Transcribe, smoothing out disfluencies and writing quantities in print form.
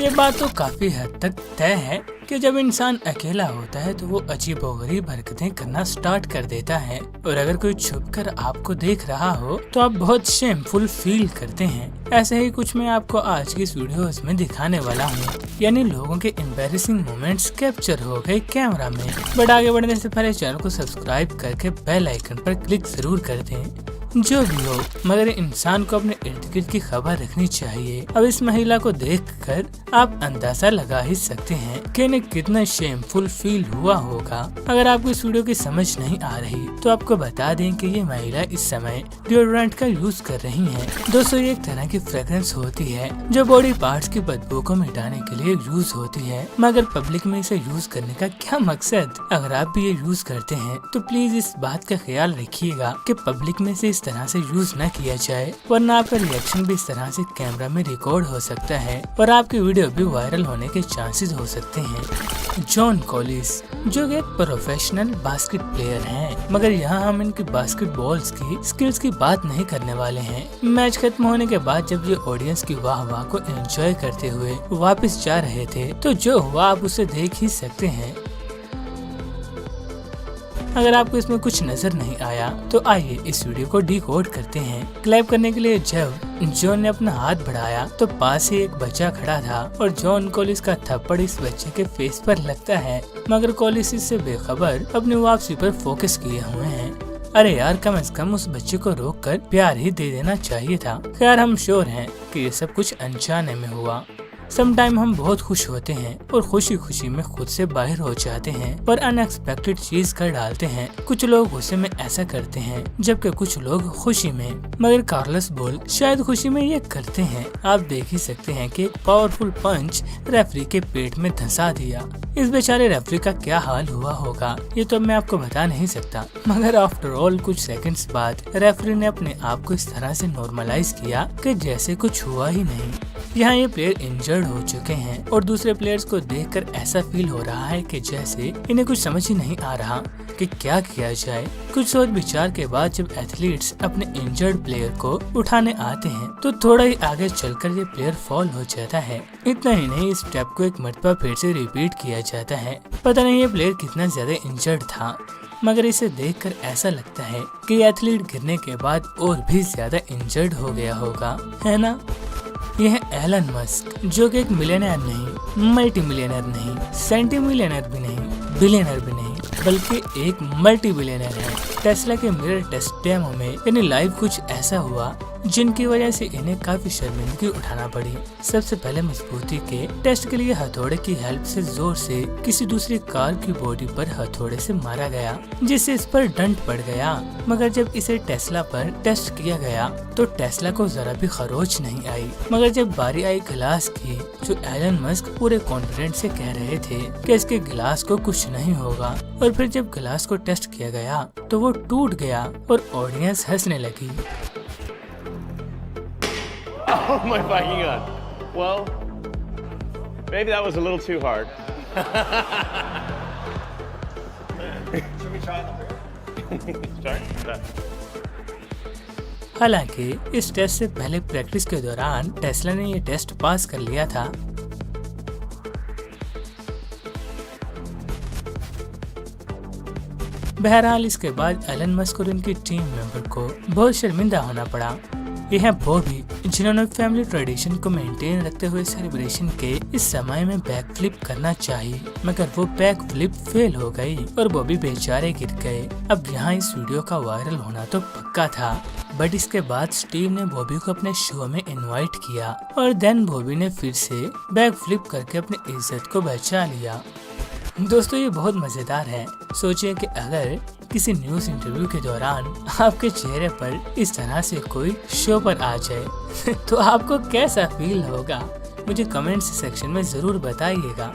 ये बात तो काफी हद तक तय है कि जब इंसान अकेला होता है तो वो अजीबोगरीब हरकतें करना स्टार्ट कर देता है, और अगर कोई छुपकर आपको देख रहा हो तो आप बहुत शेमफुल फील करते हैं। ऐसे ही कुछ मैं आपको आज की वीडियोस में दिखाने वाला हूँ, यानी लोगों के एम्बैरेसिंग मोमेंट्स कैप्चर हो गए कैमरा में। बट आगे बढ़ने से पहले चैनल को सब्सक्राइब करके बेल आइकन पर क्लिक जरूर कर दें। जो भी हो, मगर इंसान को अपने इर्द गिर्द की खबर रखनी चाहिए। अब इस महिला को देखकर आप अंदाजा लगा ही सकते हैं कि इन्हें कितना शेमफुल फील हुआ होगा। अगर आपको इस वीडियो की समझ नहीं आ रही तो आपको बता दें कि ये महिला इस समय डिओड्रेंट का यूज कर रही है। दोस्तों, ये एक तरह की फ्रेग्रेंस होती है जो बॉडी पार्ट्स की बदबू को मिटाने के लिए यूज होती है, मगर पब्लिक में इसे यूज करने का क्या मकसद? अगर आप भी ये यूज करते हैं तो प्लीज इस बात का ख्याल रखिएगा कि पब्लिक में से इस तरह से यूज न किया जाए, वरना आपका रिएक्शन भी इस तरह से कैमरा में रिकॉर्ड हो सकता है और आपकी वीडियो भी वायरल होने के चांसेस हो सकते हैं। जॉन कॉलिस जो एक प्रोफेशनल बास्केट प्लेयर हैं, मगर यहाँ हम इनकी बास्केटबॉल्स की स्किल्स की बात नहीं करने वाले हैं। मैच खत्म होने के बाद जब ये ऑडियंस की वाह वाह को एंजॉय करते हुए वापस जा रहे थे तो जो हुआ आप उसे देख ही सकते हैं। अगर आपको इसमें कुछ नजर नहीं आया तो आइए इस वीडियो को डिकोड करते हैं। क्लैप करने के लिए जब जॉन ने अपना हाथ बढ़ाया तो पास ही एक बच्चा खड़ा था और जॉन कॉलिस का थप्पड़ इस बच्चे के फेस पर लगता है, मगर कॉलिस इससे बेखबर अपनी वापसी पर फोकस किए हुए हैं। अरे यार, कम से कम उस बच्चे को रोककर प्यार ही दे देना चाहिए था। खैर, हम श्योर हैं कि ये सब कुछ अनजाने में हुआ। समटाइम हम बहुत खुश होते हैं और खुशी खुशी में खुद से बाहर हो जाते हैं और अनएक्सपेक्टेड चीज कर डालते हैं। कुछ लोग गुस्से में ऐसा करते हैं जबकि कुछ लोग खुशी में, मगर कार्लोस बोल शायद खुशी में ये करते हैं। आप देख ही सकते हैं कि एक पावरफुल पंच रेफरी के पेट में धंसा दिया। इस बेचारे रेफरी का क्या हाल हुआ होगा ये तो मैं आपको बता नहीं सकता, मगर आफ्टर ऑल कुछ सेकंड्स बाद रेफरी ने अपने आप को इस तरह से नॉर्मलाइज किया कि जैसे कुछ हुआ ही नहीं। यहाँ ये प्लेयर इंजर्ड हो चुके हैं और दूसरे प्लेयर्स को देखकर ऐसा फील हो रहा है कि जैसे इन्हें कुछ समझ ही नहीं आ रहा कि क्या किया जाए। कुछ सोच विचार के बाद जब एथलीट्स अपने इंजर्ड प्लेयर को उठाने आते हैं तो थोड़ा ही आगे चलकर ये प्लेयर फॉल हो जाता है। इतना ही नहीं, इस स्टेप को एक मरतबा फिर से रिपीट किया जाता है। पता नहीं ये प्लेयर कितना ज्यादा इंजर्ड था, मगर इसे देखकर ऐसा लगता है कि एथलीट गिरने के बाद और भी ज्यादा इंजर्ड हो गया होगा, है ना? यह है एलन मस्क, जो कि एक मिलियनर नहीं, मल्टी मिलियनर नहीं, सेंटी मिलियनर भी नहीं, बिलियनर भी नहीं, बल्कि एक मल्टी बिलियनर है। टेस्ला के मिरर टेस्ट डेमो में इन्हें लाइव कुछ ऐसा हुआ जिनकी वजह से इन्हें काफी शर्मिंदगी उठाना पड़ी। सबसे पहले मजबूती के टेस्ट के लिए हथौड़े की हेल्प से जोर से किसी दूसरी कार की बॉडी पर हथौड़े से मारा गया, जिससे इस पर डंट पड़ गया। मगर जब इसे टेस्ला पर टेस्ट किया गया तो टेस्ला को जरा भी खरोच नहीं आई। मगर जब बारी आई गिलास की, जो एलन मस्क पूरे कॉन्फिडेंट से कह रहे थे कि इसके गिलास को कुछ नहीं होगा, और फिर जब गिलास को टेस्ट किया गया तो वो टूट गया और ऑडियंस हंसने लगी। Oh my fucking god. Well, maybe that was a little too hard. Should we try it? हालांकि इस टेस्ट से पहले प्रैक्टिस के दौरान टेस्ला ने ये टेस्ट पास कर लिया था। बहरहाल इसके बाद एलन मस्क और उनकी टीम मेंबर को बहुत शर्मिंदा होना पड़ा। यह है बॉबी, जिन्होंने फैमिली ट्रेडिशन को मेंटेन रखते हुए सेलिब्रेशन के इस समय में बैक फ्लिप करना चाहिए, मगर वो बैक फ्लिप फेल हो गई और बॉबी बेचारे गिर गए। अब यहाँ इस वीडियो का वायरल होना तो पक्का था, बट इसके बाद स्टीव ने बॉबी को अपने शो में इनवाइट किया और देन बॉबी ने फिर से बैक फ्लिप करके अपनी इज्जत को बचा लिया। दोस्तों, ये बहुत मजेदार है। सोचिए कि अगर किसी न्यूज इंटरव्यू के दौरान आपके चेहरे पर इस तरह से कोई शो पर आ जाए तो आपको कैसा फील होगा? मुझे कमेंट्स सेक्शन में जरूर बताइएगा।